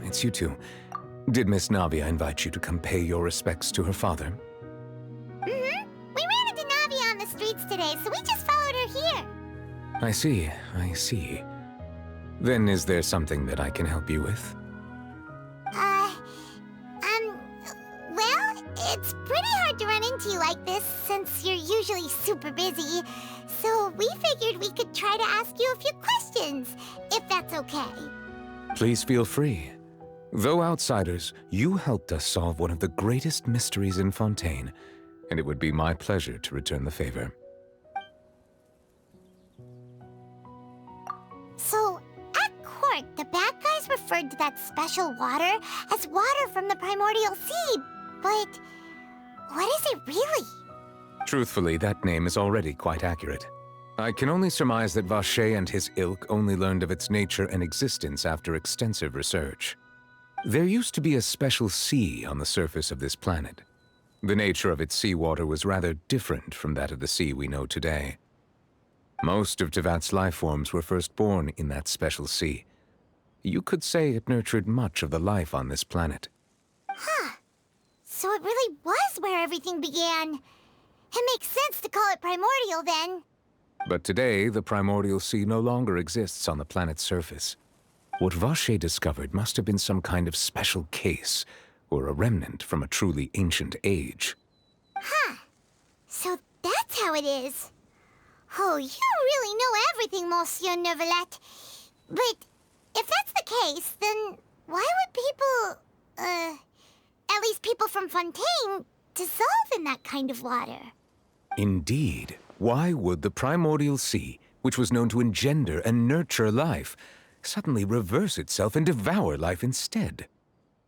it's you two. Did Miss Navia invite you to come pay your respects to her father? Mm-hmm. We ran into Navia on the streets today, so we just followed her here. I see. Then is there something that I can help you with? Well, it's pretty hard to run into you like this since you're usually super busy. So we figured we could try to ask you a few questions, if that's okay. Please feel free. Though outsiders, you helped us solve one of the greatest mysteries in Fontaine, and it would be my pleasure to return the favor. So, at court, the bad guys referred to that special water as water from the primordial sea, but what is it really? Truthfully, that name is already quite accurate. I can only surmise that Vacher and his ilk only learned of its nature and existence after extensive research. There used to be a special sea on the surface of this planet. The nature of its seawater was rather different from that of the sea we know today. Most of Tevat's life forms were first born in that special sea. You could say it nurtured much of the life on this planet. Huh. So it really was where everything began. It makes sense to call it primordial then. But today, the primordial sea no longer exists on the planet's surface. What Vacher discovered must have been some kind of special case, or a remnant from a truly ancient age. Huh. So that's how it is. Oh, you really know everything, Monsieur Neuvillette. But if that's the case, then why would people, at least people from Fontaine, dissolve in that kind of water? Indeed. Why would the primordial sea, which was known to engender and nurture life, suddenly reverse itself and devour life instead?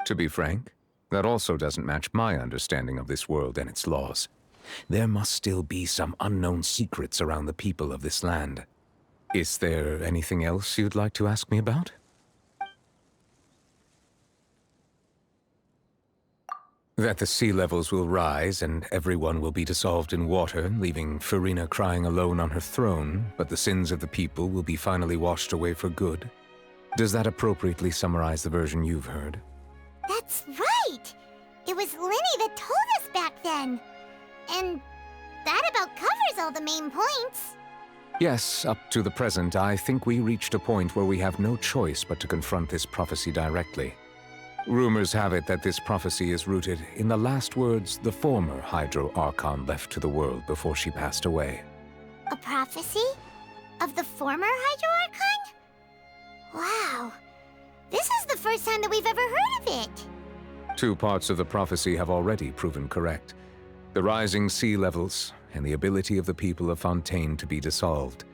To be frank, that also doesn't match my understanding of this world and its laws. There must still be some unknown secrets around the people of this land. Is there anything else you'd like to ask me about? That the sea levels will rise and everyone will be dissolved in water, leaving Farina crying alone on her throne, but the sins of the people will be finally washed away for good. Does that appropriately summarize the version you've heard? That's right! It was Linny that told us back then. And that about covers all the main points. Yes, up to the present, I think we reached a point where we have no choice but to confront this prophecy directly. Rumors have it that this prophecy is rooted in the last words the former Hydro Archon left to the world before she passed away. A prophecy? Of the former Hydro Archon? Wow. This is the first time that we've ever heard of it. Two parts of the prophecy have already proven correct. The rising sea levels and the ability of the people of Fontaine to be dissolved.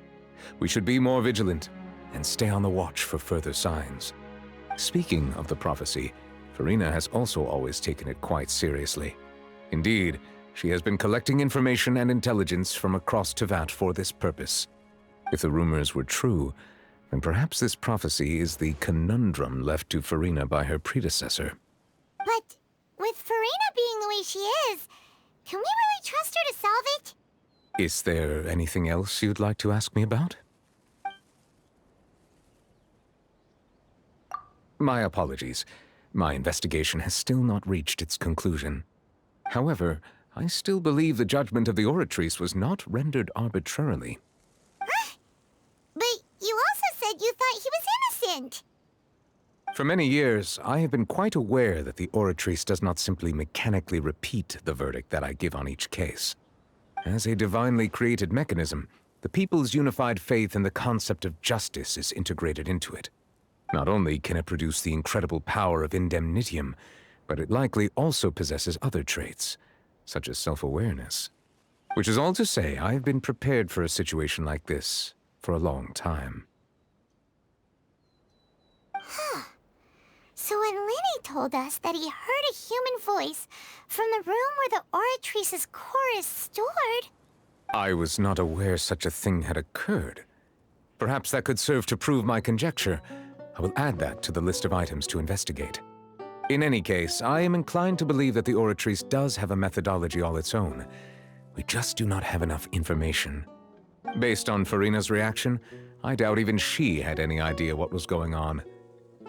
We should be more vigilant and stay on the watch for further signs. Speaking of the prophecy, Farina has also always taken it quite seriously. Indeed, she has been collecting information and intelligence from across Tevat for this purpose. If the rumors were true, then perhaps this prophecy is the conundrum left to Farina by her predecessor. But with Farina being the way she is, can we really trust her to solve it? Is there anything else you'd like to ask me about? My apologies. My investigation has still not reached its conclusion. However, I still believe the judgment of the Oratrice was not rendered arbitrarily. Huh? But you also said you thought he was innocent. For many years, I have been quite aware that the Oratrice does not simply mechanically repeat the verdict that I give on each case. As a divinely created mechanism, the people's unified faith in the concept of justice is integrated into it. Not only can it produce the incredible power of indemnitium, but it likely also possesses other traits, such as self-awareness. Which is all to say, I have been prepared for a situation like this for a long time. Huh. So when Linny told us that he heard a human voice from the room where the Oratrice's core is stored... I was not aware such a thing had occurred. Perhaps that could serve to prove my conjecture. I will add that to the list of items to investigate. In any case, I am inclined to believe that the Oratrice does have a methodology all its own. We just do not have enough information. Based on Farina's reaction, I doubt even she had any idea what was going on.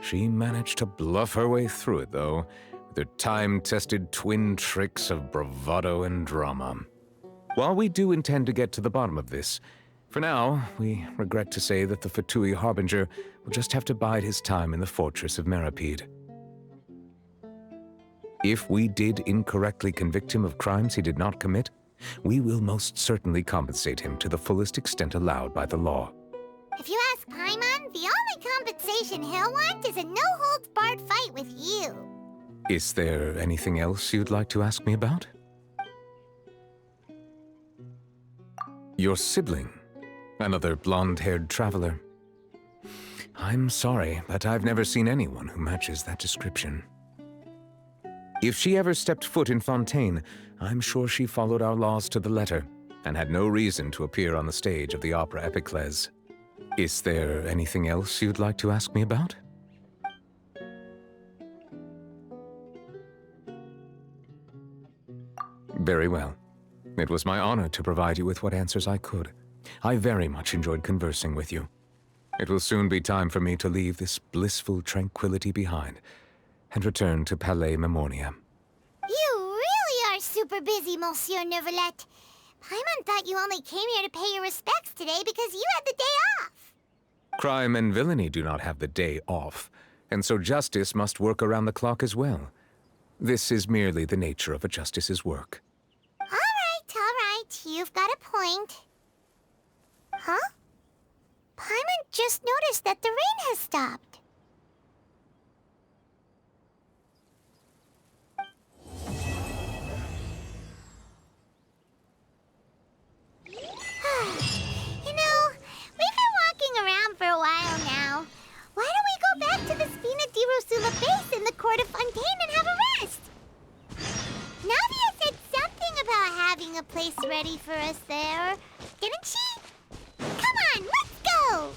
She managed to bluff her way through it, though, with her time-tested twin tricks of bravado and drama. While we do intend to get to the bottom of this, for now, we regret to say that the Fatui Harbinger will just have to bide his time in the fortress of Meripede. If we did incorrectly convict him of crimes he did not commit, we will most certainly compensate him to the fullest extent allowed by the law. If you ask Paimon, the only compensation he'll want is a no-holds-barred fight with you. Is there anything else you'd like to ask me about? Your sibling, another blonde-haired traveler. I'm sorry, but I've never seen anyone who matches that description. If she ever stepped foot in Fontaine, I'm sure she followed our laws to the letter and had no reason to appear on the stage of the opera Epiclese. Is there anything else you'd like to ask me about? Very well. It was my honor to provide you with what answers I could. I very much enjoyed conversing with you. It will soon be time for me to leave this blissful tranquility behind and return to Palais Memoria. You really are super busy, Monsieur Neuvillette. Paimon thought you only came here to pay your respects today because you had the day off. Crime and villainy do not have the day off, and so justice must work around the clock as well. This is merely the nature of a justice's work. All right, you've got a point. Huh? Paimon just noticed that the rain has stopped. You know, we've been walking around for a while now. Why don't we go back to the Spina di Rosula base in the court of Fontaine and have a rest? Navia said something about having a place ready for us there, didn't she? Come on, let's go!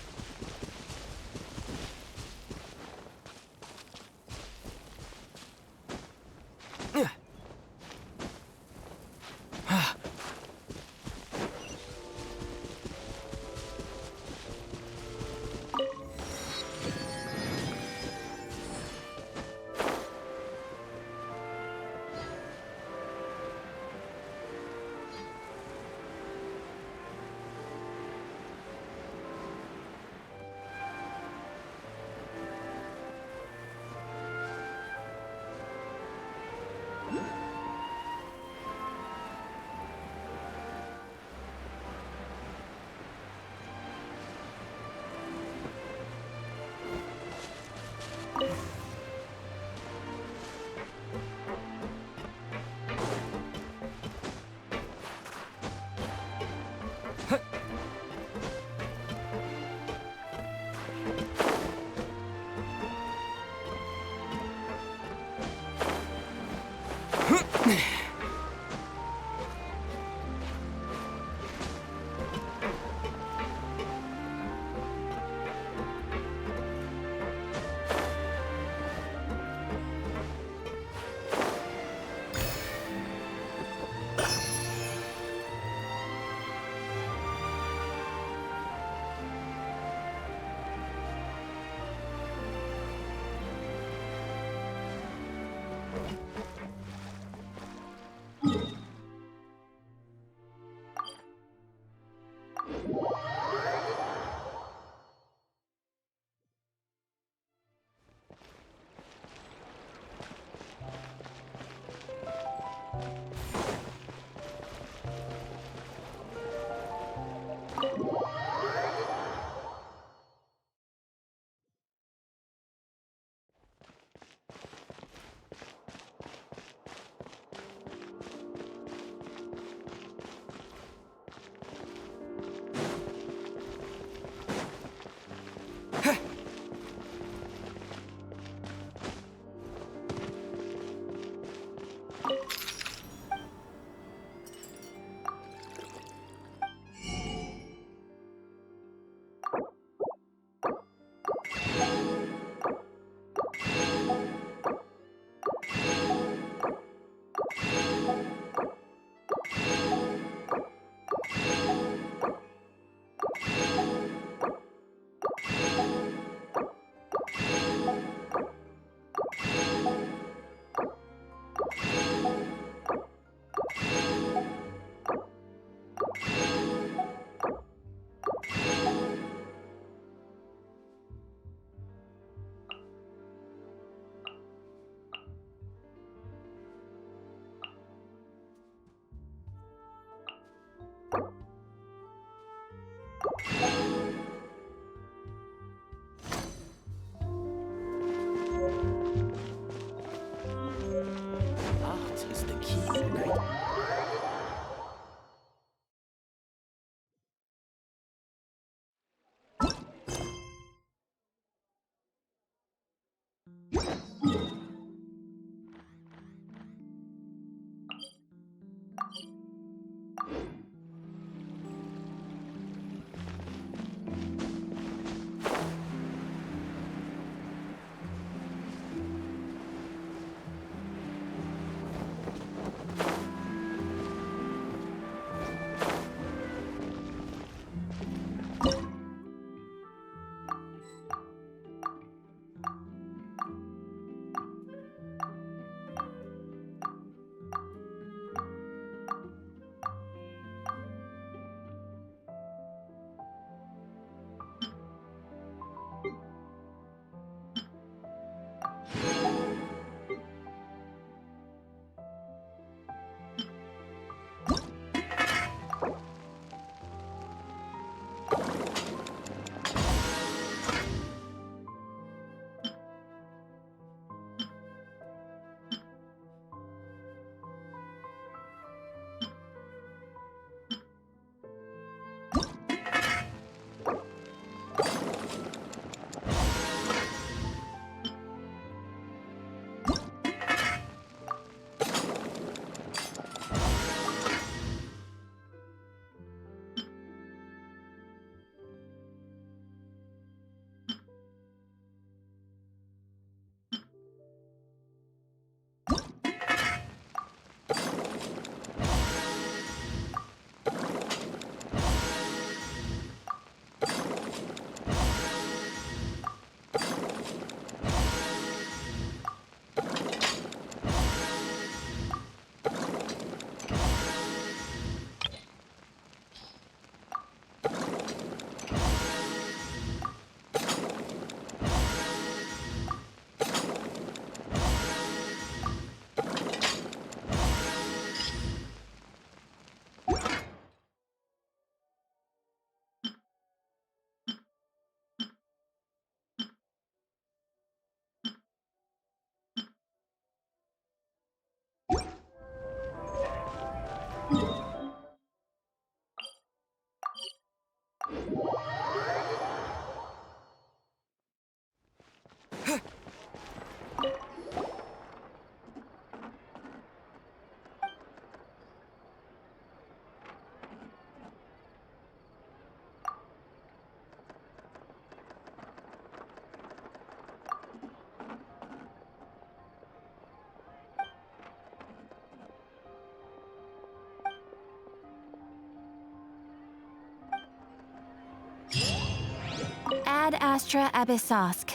Ad Astra Abyssosk.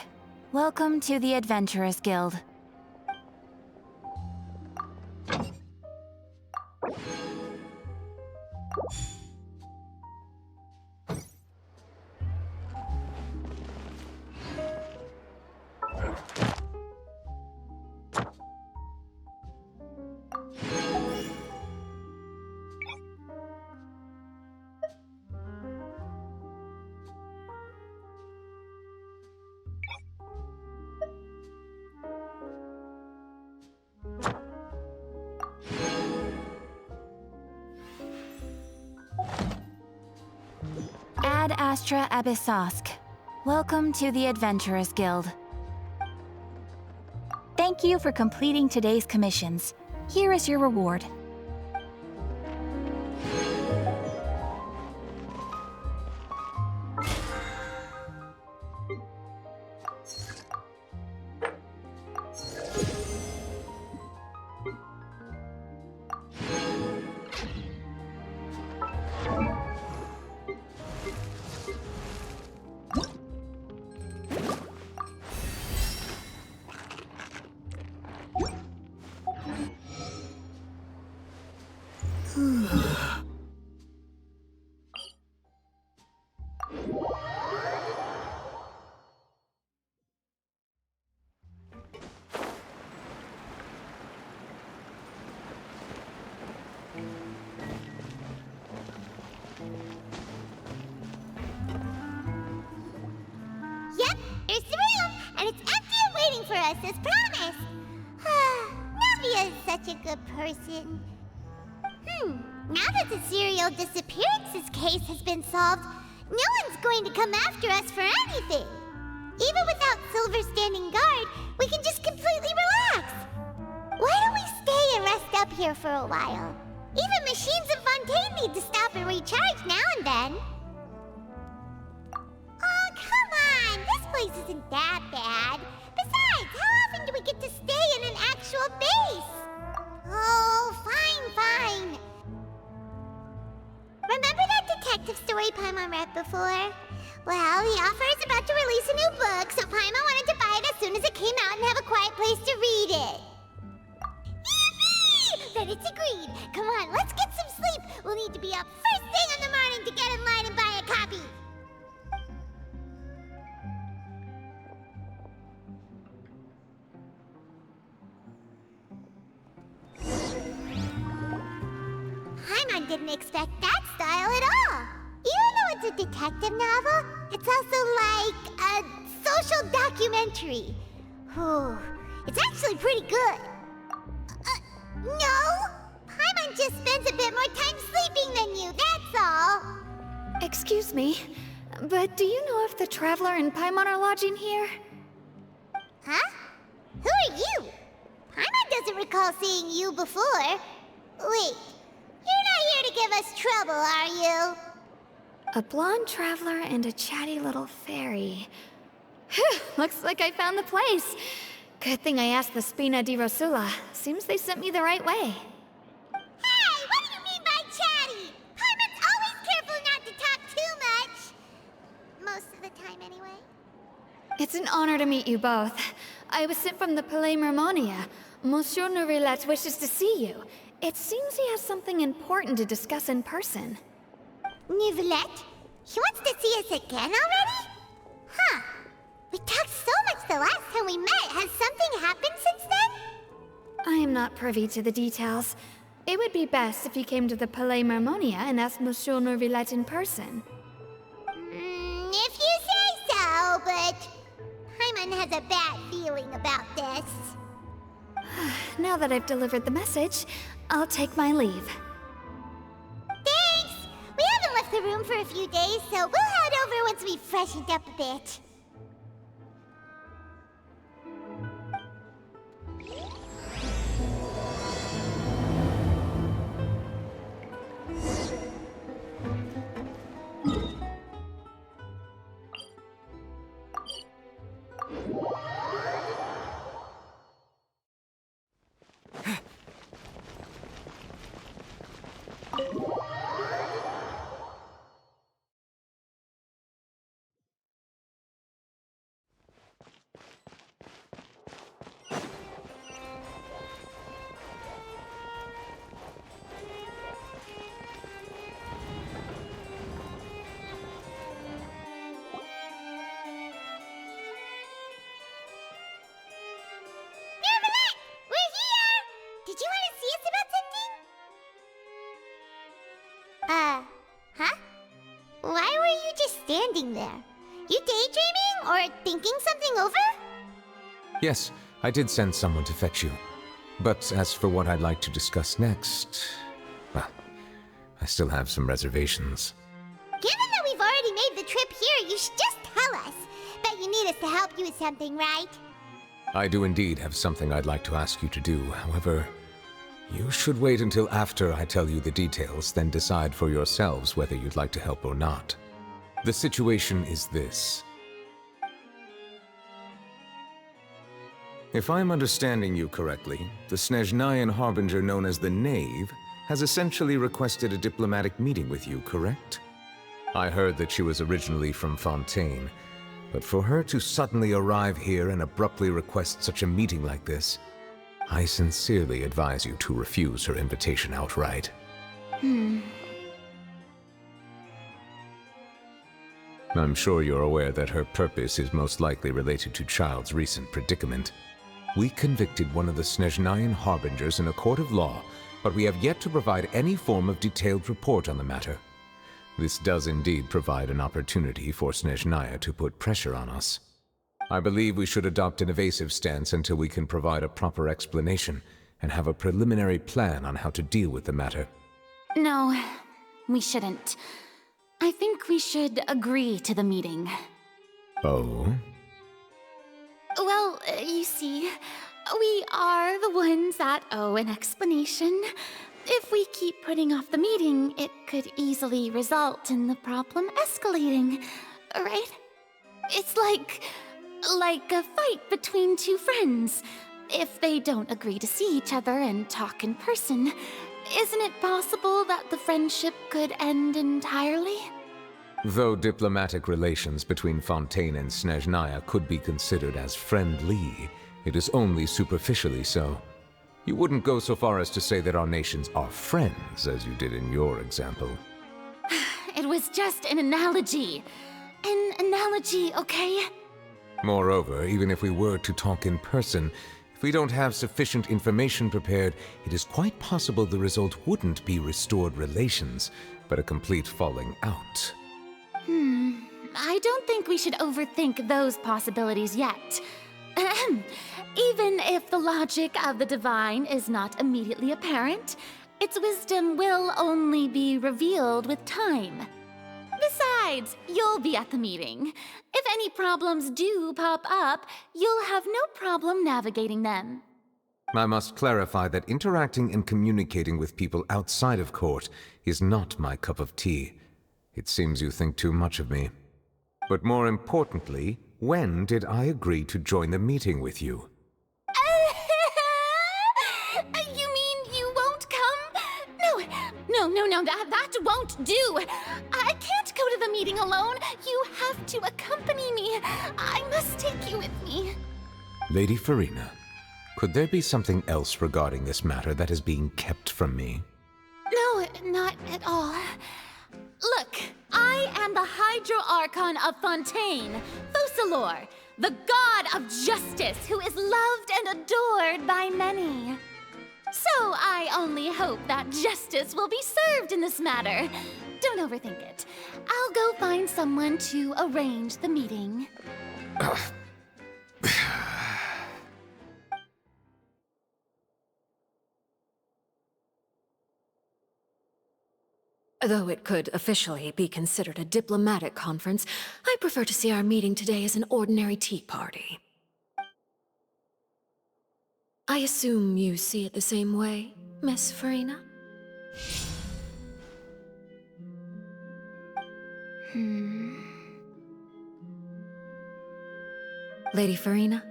Welcome to the Adventurers Guild. Ad Astra Abyssosk. Welcome to the Adventurers Guild. Thank you for completing today's commissions. Here is your reward. Yep, there's the room, and it's empty and waiting for us as promised. Navia is such a good person. Now that the serial disappearances case has been solved, no one's going to come after us for anything. Even without Silver standing guard, we can just completely relax. Why don't we stay and rest up here for a while? Even machines in Fontaine need to stop and recharge now and then. Oh, come on! This place isn't that bad. Besides, how often do we get to stay in an actual base? Oh, fine. Remember that detective story Paimon read before? Well, the author is about to release a new book, so Paimon wanted to buy it as soon as it came out and have a quiet place to read it. Yippee! Then it's agreed. Come on, let's get some sleep. We'll need to be up first thing in the morning to get in line and buy a copy. Paimon didn't expect that style at all. Even though it's a detective novel, it's also like a social documentary. Whew. It's actually pretty good. No! Paimon just spends a bit more time sleeping than you, that's all. Excuse me, but do you know if the Traveler and Paimon are lodging here? Huh? Who are you? Paimon doesn't recall seeing you before. Wait, you're not here to give us trouble, are you? A blonde traveler and a chatty little fairy. Phew, looks like I found the place. Good thing I asked the Spina di Rosula. Seems they sent me the right way. Hey, what do you mean by chatty? Paimon's always careful not to talk too much. Most of the time, anyway. It's an honor to meet you both. I was sent from the Palais Mermonia. Monsieur Nourilette wishes to see you. It seems he has something important to discuss in person. Nourilette? He wants to see us again already? Huh. We talked so much the last time we met. Has something happened since then? I am not privy to the details. It would be best if you came to the Palais Mermonia and asked Monsieur Nourilette in person. If you say so, but Paimon has a bad feeling about this. Now that I've delivered the message, I'll take my leave. Thanks! We haven't left the room for a few days, so we'll head over once we've freshened up a bit. standing there? You daydreaming or thinking something over? Yes, I did send someone to fetch you. But as for what I'd like to discuss next, well, I still have some reservations. Given that we've already made the trip here, you should just tell us. Bet you need us to help you with something, right? I do indeed have something I'd like to ask you to do. However, you should wait until after I tell you the details, then decide for yourselves whether you'd like to help or not. The situation is this. If I'm understanding you correctly, the Snezhnayan Harbinger known as the Knave has essentially requested a diplomatic meeting with you, correct? I heard that she was originally from Fontaine, but for her to suddenly arrive here and abruptly request such a meeting like this, I sincerely advise you to refuse her invitation outright. I'm sure you're aware that her purpose is most likely related to Child's recent predicament. We convicted one of the Snezhnayan Harbingers in a court of law, but we have yet to provide any form of detailed report on the matter. This does indeed provide an opportunity for Snezhnaya to put pressure on us. I believe we should adopt an evasive stance until we can provide a proper explanation and have a preliminary plan on how to deal with the matter. No, we shouldn't. I think we should agree to the meeting. Oh? Well, you see, we are the ones that owe an explanation. If we keep putting off the meeting, it could easily result in the problem escalating, right? It's like a fight between two friends. If they don't agree to see each other and talk in person, isn't it possible that the friendship could end entirely? Though diplomatic relations between Fontaine and Snezhnaya could be considered as friendly, it is only superficially so. You wouldn't go so far as to say that our nations are friends, as you did in your example. It was just an analogy. An analogy, okay? Moreover, even if we were to talk in person, if we don't have sufficient information prepared, it is quite possible the result wouldn't be restored relations, but a complete falling out. I don't think we should overthink those possibilities yet. Even if the logic of the divine is not immediately apparent, its wisdom will only be revealed with time. Besides, you'll be at the meeting. If any problems do pop up, you'll have no problem navigating them. I must clarify that interacting and communicating with people outside of court is not my cup of tea. It seems you think too much of me. But more importantly, when did I agree to join the meeting with you? You mean you won't come? No, that won't do. I can't go to the meeting alone. You have to accompany me. I must take you with me. Lady Farina, could there be something else regarding this matter that is being kept from me? No, not at all. Look, I am the Hydro Archon of Fontaine, Focalor, the god of justice who is loved and adored by many. So I only hope that justice will be served in this matter. Don't overthink it. I'll go find someone to arrange the meeting. Though it could officially be considered a diplomatic conference, I prefer to see our meeting today as an ordinary tea party. I assume you see it the same way, Miss Farina? Lady Farina?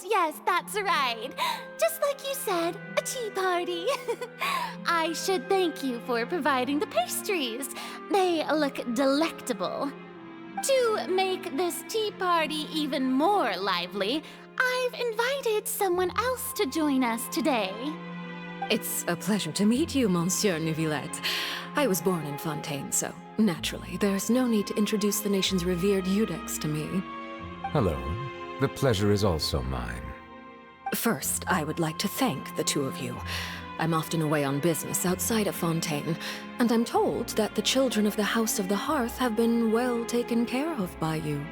Yes, that's right. Just like you said, a tea party. I should thank you for providing the pastries. They look delectable. To make this tea party even more lively, I've invited someone else to join us today. It's a pleasure to meet you, Monsieur Neuvillette. I was born in Fontaine, so naturally, there's no need to introduce the nation's revered Eudex to me. Hello. The pleasure is also mine. First, I would like to thank the two of you. I'm often away on business outside of Fontaine, and I'm told that the children of the House of the Hearth have been well taken care of by you.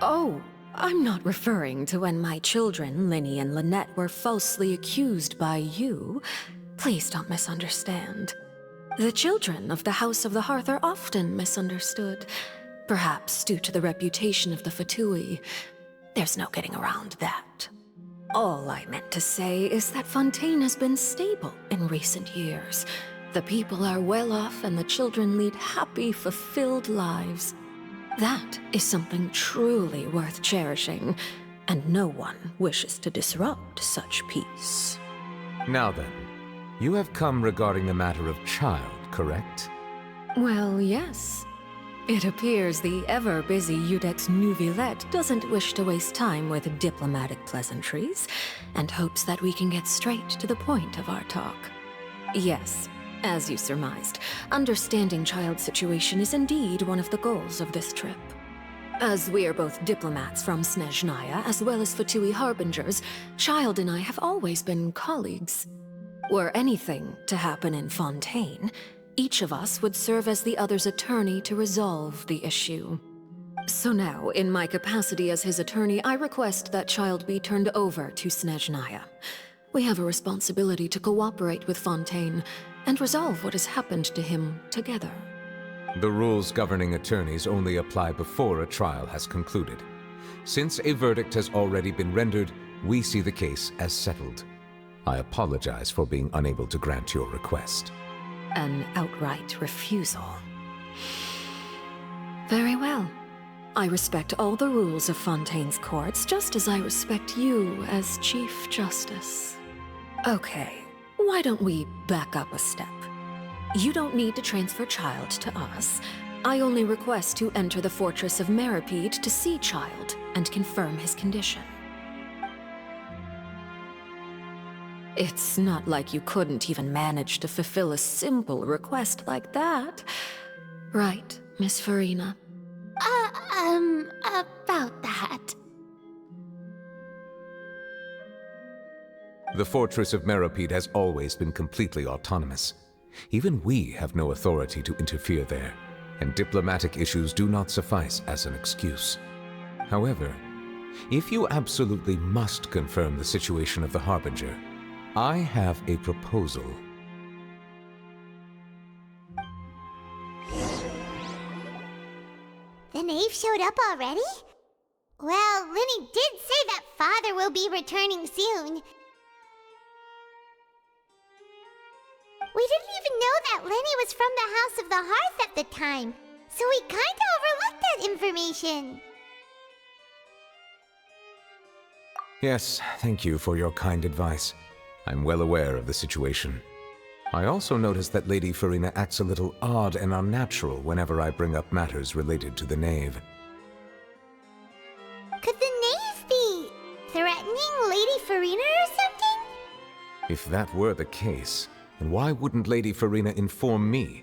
Oh, I'm not referring to when my children, Linny and Lynette, were falsely accused by you. Please don't misunderstand. The children of the House of the Hearth are often misunderstood, perhaps due to the reputation of the Fatui. There's no getting around that. All I meant to say is that Fontaine has been stable in recent years. The people are well off and the children lead happy, fulfilled lives. That is something truly worth cherishing, and no one wishes to disrupt such peace. Now then, you have come regarding the matter of child, correct? Well, yes. It appears the ever-busy Iudex Neuvillette doesn't wish to waste time with diplomatic pleasantries, and hopes that we can get straight to the point of our talk. Yes, as you surmised, understanding Child's situation is indeed one of the goals of this trip. As we are both diplomats from Snezhnaya as well as Fatui Harbingers, Child and I have always been colleagues. Were anything to happen in Fontaine, each of us would serve as the other's attorney to resolve the issue. So now, in my capacity as his attorney, I request that Child be turned over to Snezhnaya. We have a responsibility to cooperate with Fontaine and resolve what has happened to him together. The rules governing attorneys only apply before a trial has concluded. Since a verdict has already been rendered, we see the case as settled. I apologize for being unable to grant your request. An outright refusal. Very well. I respect all the rules of Fontaine's courts, just as I respect you as Chief Justice. Okay, why don't we back up a step? You don't need to transfer Child to us. I only request to enter the Fortress of Meripede to see Child and confirm his condition. It's not like you couldn't even manage to fulfill a simple request like that. Right, Miss Farina? About that. The Fortress of Meripede has always been completely autonomous. Even we have no authority to interfere there, and diplomatic issues do not suffice as an excuse. However, if you absolutely must confirm the situation of the Harbinger, I have a proposal. The knave showed up already? Well, Linny did say that Father will be returning soon. We didn't even know that Linny was from the House of the Hearth at the time, so we kinda overlooked that information. Yes, thank you for your kind advice. I'm well aware of the situation. I also noticed that Lady Farina acts a little odd and unnatural whenever I bring up matters related to the knave. Could the knave be threatening Lady Farina or something? If that were the case, then why wouldn't Lady Farina inform me?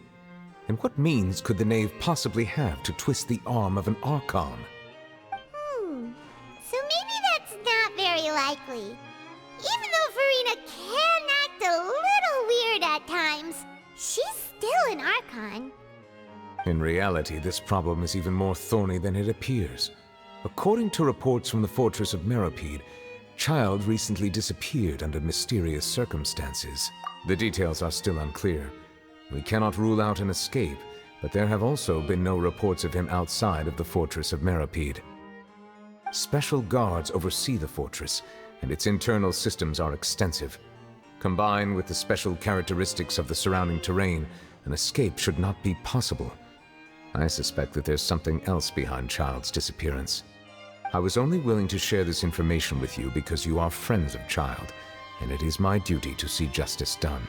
And what means could the knave possibly have to twist the arm of an Archon? So maybe that's not very likely. Even though Farina can act a little weird at times, she's still an Archon. In reality, this problem is even more thorny than it appears. According to reports from the Fortress of Meripede, Child recently disappeared under mysterious circumstances. The details are still unclear. We cannot rule out an escape, but there have also been no reports of him outside of the Fortress of Meripede. Special guards oversee the fortress, and its internal systems are extensive. Combined with the special characteristics of the surrounding terrain, an escape should not be possible. I suspect that there's something else behind Child's disappearance. I was only willing to share this information with you because you are friends of Child, and it is my duty to see justice done.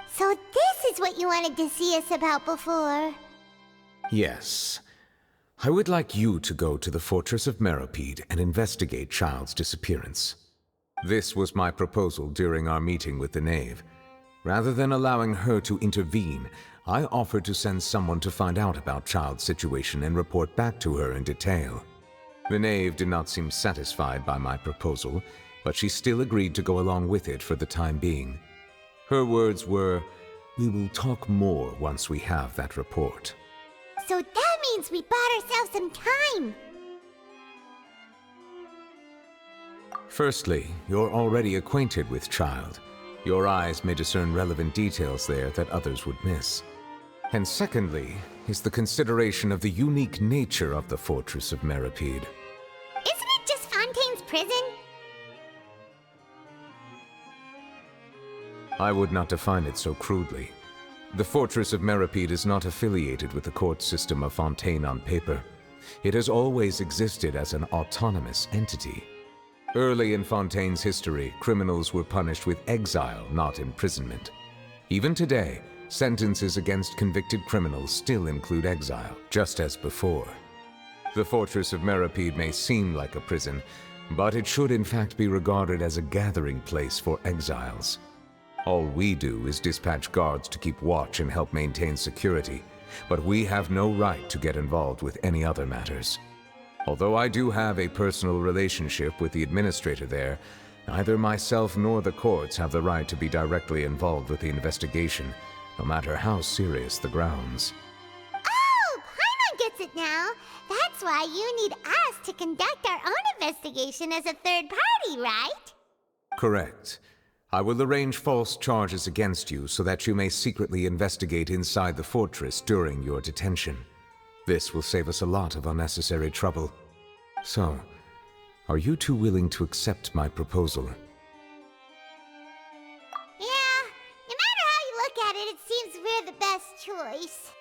So this is what you wanted to see us about before. Yes. I would like you to go to the Fortress of Meripede and investigate Child's disappearance. This was my proposal during our meeting with the knave. Rather than allowing her to intervene, I offered to send someone to find out about Child's situation and report back to her in detail. The knave did not seem satisfied by my proposal, but she still agreed to go along with it for the time being. Her words were, "We will talk more once we have that report." So that means we bought ourselves some time. Firstly, you're already acquainted with Child. Your eyes may discern relevant details there that others would miss. And secondly, is the consideration of the unique nature of the Fortress of Meripede. Isn't it just Fontaine's prison? I would not define it so crudely. The Fortress of Meripede is not affiliated with the court system of Fontaine on paper. It has always existed as an autonomous entity. Early in Fontaine's history, criminals were punished with exile, not imprisonment. Even today, sentences against convicted criminals still include exile, just as before. The Fortress of Meripede may seem like a prison, but it should in fact be regarded as a gathering place for exiles. All we do is dispatch guards to keep watch and help maintain security, but we have no right to get involved with any other matters. Although I do have a personal relationship with the administrator there, neither myself nor the courts have the right to be directly involved with the investigation, no matter how serious the grounds. Oh, Paimon gets it now. That's why you need us to conduct our own investigation as a third party, right? Correct. I will arrange false charges against you so that you may secretly investigate inside the fortress during your detention. This will save us a lot of unnecessary trouble. So, are you two willing to accept my proposal? Yeah, no matter how you look at it, it seems we're the best choice.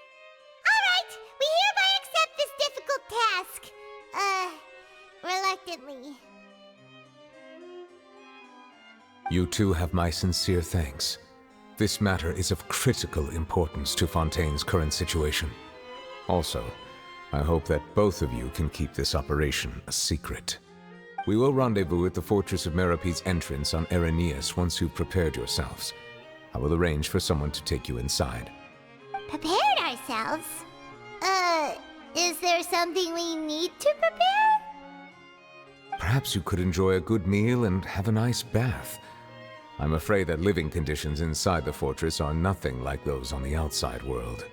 Alright, we hereby accept this difficult task. Reluctantly. You two have my sincere thanks. This matter is of critical importance to Fontaine's current situation. Also, I hope that both of you can keep this operation a secret. We will rendezvous at the Fortress of Meripede's entrance on Erinius once you've prepared yourselves. I will arrange for someone to take you inside. Prepared ourselves? Is there something we need to prepare? Perhaps you could enjoy a good meal and have a nice bath. I'm afraid that living conditions inside the fortress are nothing like those on the outside world.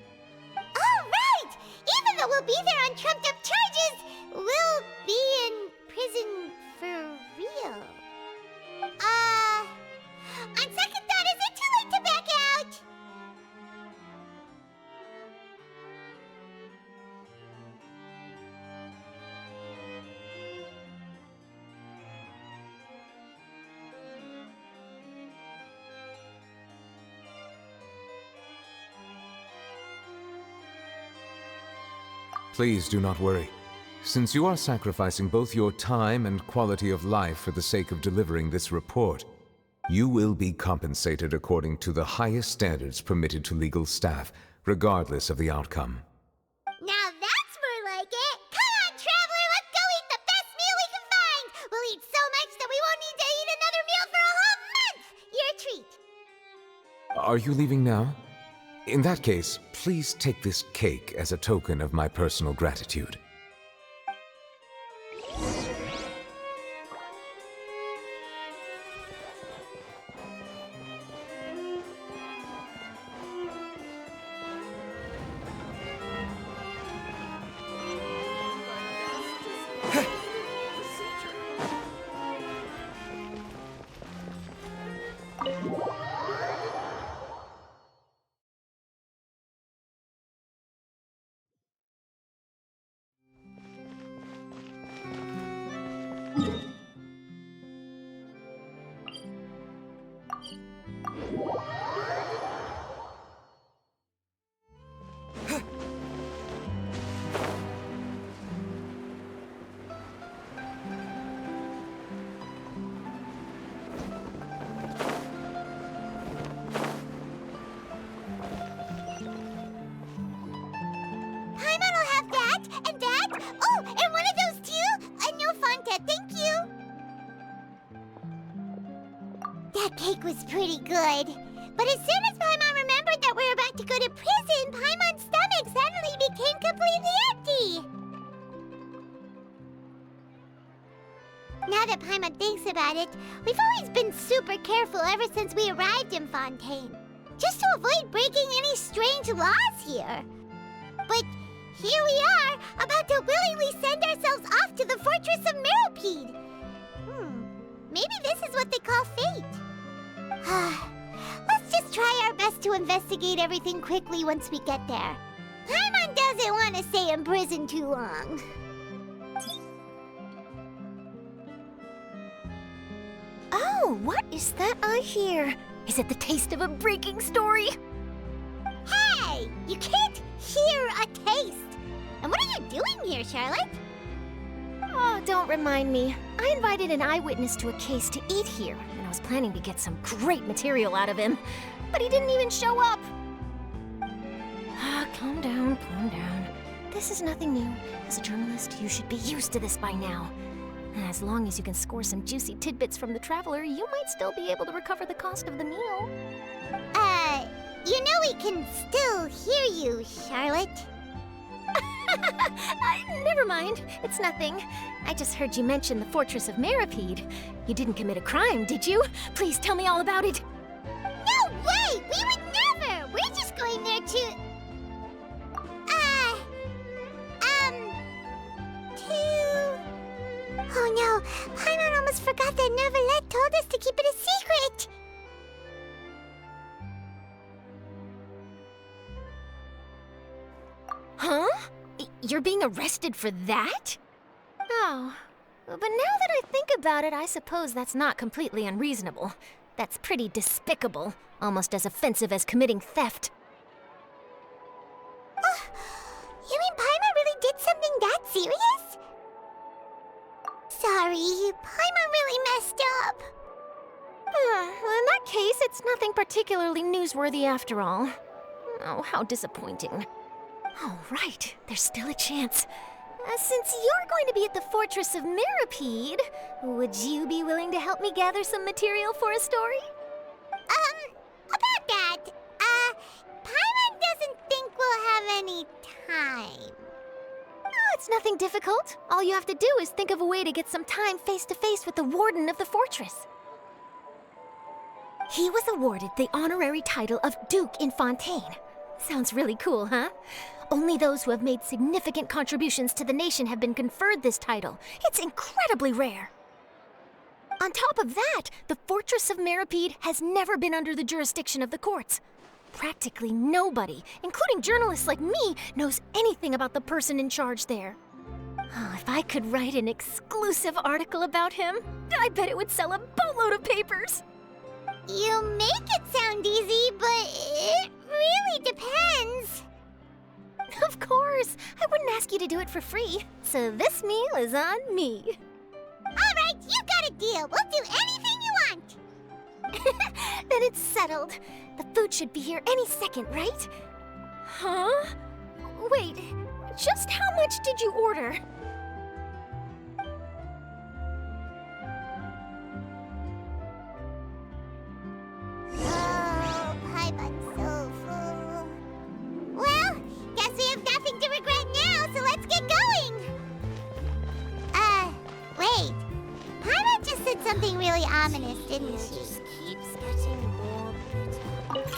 Oh, right! Even though we'll be there on trumped-up charges, we'll be in prison for real. On second thought, is it too late to back out? Please do not worry. Since you are sacrificing both your time and quality of life for the sake of delivering this report, you will be compensated according to the highest standards permitted to legal staff, regardless of the outcome. Now that's more like it! Come on, Traveler, let's go eat the best meal we can find! We'll eat so much that we won't need to eat another meal for a whole month! Your treat! Are you leaving now? In that case, please take this cake as a token of my personal gratitude. Paimon will have that, and that. Oh, and one of those too? A no Fonta, thank you. That cake was pretty good. But as soon as Paimon remembered that we're about to go to prison, Paimon's stomach suddenly became completely empty. Now that Paimon thinks about it, we've always been super careful ever since we arrived in Fontaine. Just to avoid breaking any strange laws here. But here we are, about to willingly send ourselves off to the Fortress of Meropide. Maybe this is what they call fate. Let's just try our best to investigate everything quickly once we get there. Paimon doesn't want to stay in prison too long. Oh, what is that I hear? Is it the taste of a breaking story? Hey! You can't hear a taste! And what are you doing here, Charlotte? Oh, don't remind me. I invited an eyewitness to a case to eat here, and I was planning to get some great material out of him. But he didn't even show up. Calm down, calm down. This is nothing new. As a journalist, you should be used to this by now. And as long as you can score some juicy tidbits from the Traveler, you might still be able to recover the cost of the meal. You know we can still hear you, Charlotte. Never mind. It's nothing. I just heard you mention the Fortress of Meropide. You didn't commit a crime, did you? Please tell me all about it. No way! We would never! We're just going there to... Oh no! Paimon almost forgot that Neuvillette told us to keep it a secret! Huh? You're being arrested for that? Oh. But now that I think about it, I suppose that's not completely unreasonable. That's pretty despicable. Almost as offensive as committing theft. You mean Paimon really did something that serious? Sorry, Paimon really messed up. Well, in that case, it's nothing particularly newsworthy after all. Oh, how disappointing. Oh, right. There's still a chance. Since you're going to be at the Fortress of Meropide, would you be willing to help me gather some material for a story? About that, Paimon doesn't think we'll have any time. Oh, it's nothing difficult. All you have to do is think of a way to get some time face-to-face with the warden of the fortress. He was awarded the honorary title of Duke in Fontaine. Sounds really cool, huh? Only those who have made significant contributions to the nation have been conferred this title. It's incredibly rare. On top of that, the Fortress of Meropide has never been under the jurisdiction of the courts. Practically nobody, including journalists like me, knows anything about the person in charge there. Oh, if I could write an exclusive article about him, I bet it would sell a boatload of papers. You make it sound easy, but it really depends. Of course, I wouldn't ask you to do it for free, so this meal is on me. All right, you got a deal. We'll do anything you want. Then it's settled. The food should be here any second, right? Huh? Wait, just how much did you order? Oh, Paimon's so full. Well, guess we have nothing to regret now, so let's get going. Wait. Paimon just said something really ominous, didn't she? Just keeps getting more bitter.